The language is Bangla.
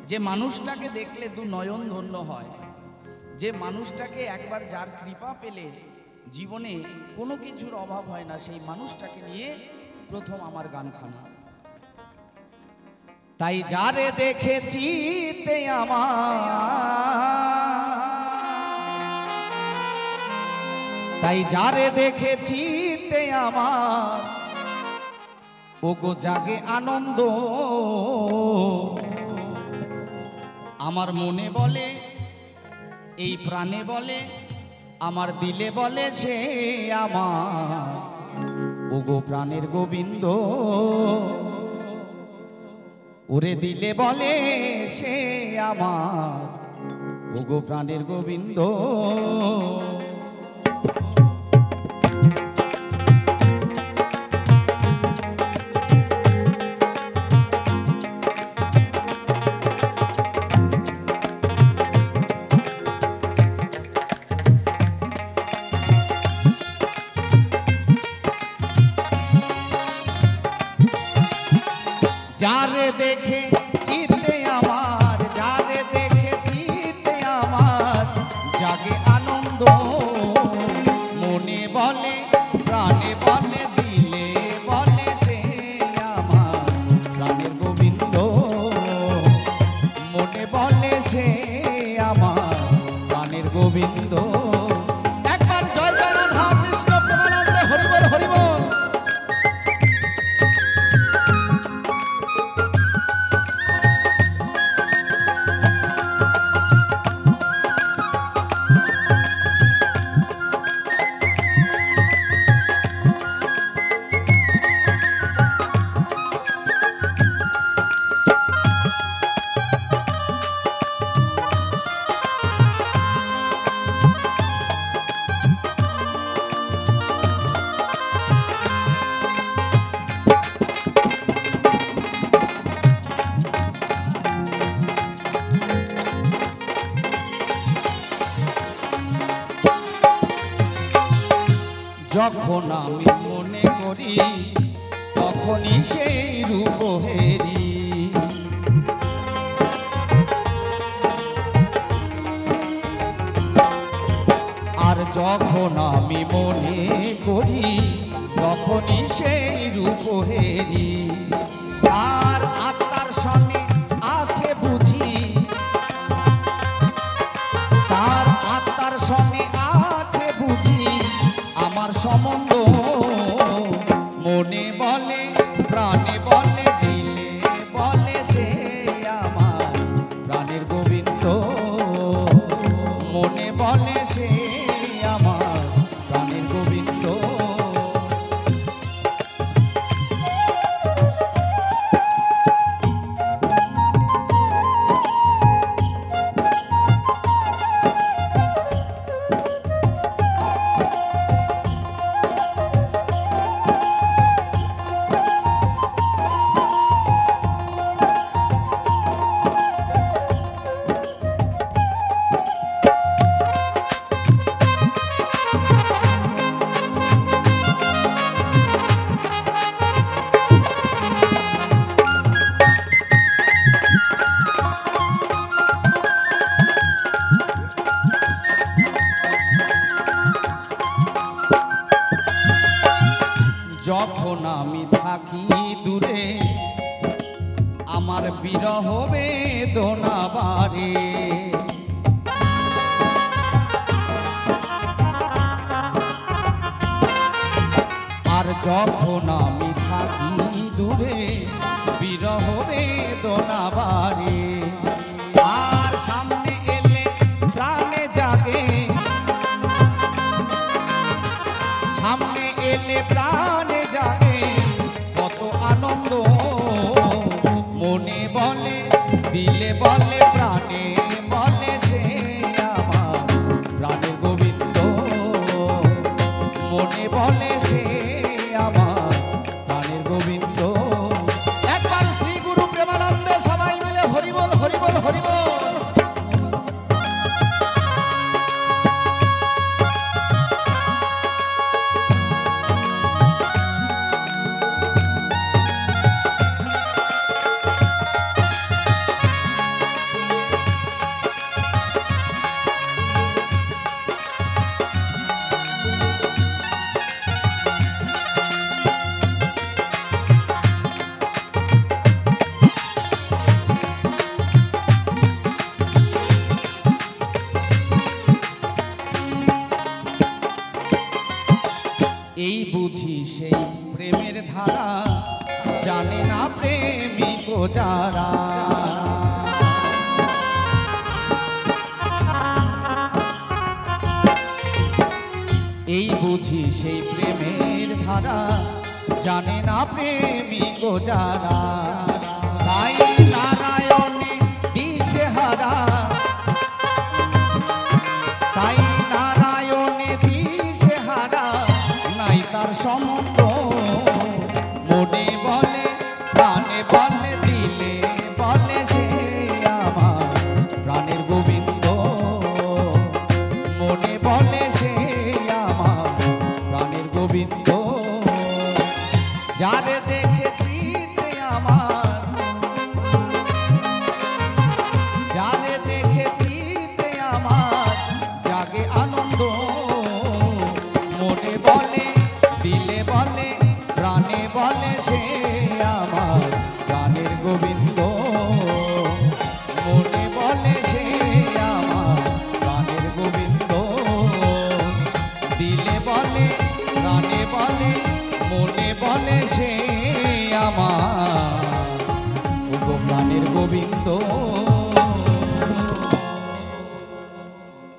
যে মানুষটাকে দেখলে দু নয়ন ধন্য হয়, যে মানুষটাকে একবার যার কৃপা পেলে জীবনে কোনো কিছুর অভাব হয় না, সেই মানুষটাকে নিয়ে প্রথম আমার গানখানা। তাই যারে দেখেছি তে তাই যারে দেখেছি তে ওগো জাগে আনন্দ, আমার মনে বলে এই প্রাণে বলে আমার দিলে বলে সে আমার ওগো প্রাণের গোবিন্দ, ওরে দিলে বলে সে আমার ওগো প্রাণের গোবিন্দ। যারে দেখে চিতে আমার, যারে দেখে চিতে আমার জাগে আনন্দ, মনে বলে প্রাণে বলে দিলে বলে সে আমার প্রাণের গোবিন্দ, মনে বলে সে আমার প্রাণের গোবিন্দ। একবার জয় জয় রাধা কৃষ্ণ প্রেমানন্দে হরিবল হরিবল। যখন আমি মনে করি তখনই সেই রূপ হেরি, আর যখন আমি মনে করি তখনই সেই রূপ হেরি। আর আত্মার সঙ্গে আছে বুঝি, তার আত্মার সঙ্গে আছে বুঝি আমার সম্বন্ধ, মনে বলে প্রাণে বলে দিলে বলে সে আমার প্রাণের গোবিন্দ, মনে বলে সে আমার প্রাণের গোবিন্দ। যখন আমি থাকি দূরে আমার বিরহ বেদনা বাড়ে, আর যখন আমি থাকি দূরে বিরহ বেদনা বাড়ে, আর সামনে এলে প্রাণে জাগে, সামনে এলে প্রাণে জাগে কত আনন্দ, মনে বলে দিলে বলে প্রাণে বলে সে আমার প্রাণের গোবিন্দ, মনে বলে সে আমার প্রাণের গোবিন্দ। একবার শ্রী গুরু প্রেমানন্দে সবাই মিলে হরিবল হরিবল হরিবল। যারা। এই বুঝি সেই প্রেমের ধারা, জানে না প্রেমিক যারা। তাই নারায়ণে দিশে হারা, তাই নারায়ণে দিশে হারা, নাই তার সমগ্র। মনে বলে প্রাণে বলে, দিলে বলে সে আমার প্রাণের গোবিন্দ। মনে বলে সে আমার প্রাণের গোবিন্দ। যারে দেখেছি আমার, যারে দেখেছি আমার জাগে আনন্দ। মনে বলে দিলে বলে প্রাণে বলে সে আমার প্রাণের গোবিন্দ। মনে বলে সে আমার প্রাণের গোবিন্দ। দিলে বলে প্রাণে বলে মনে বলে সে আমার প্রাণের গোবিন্দ।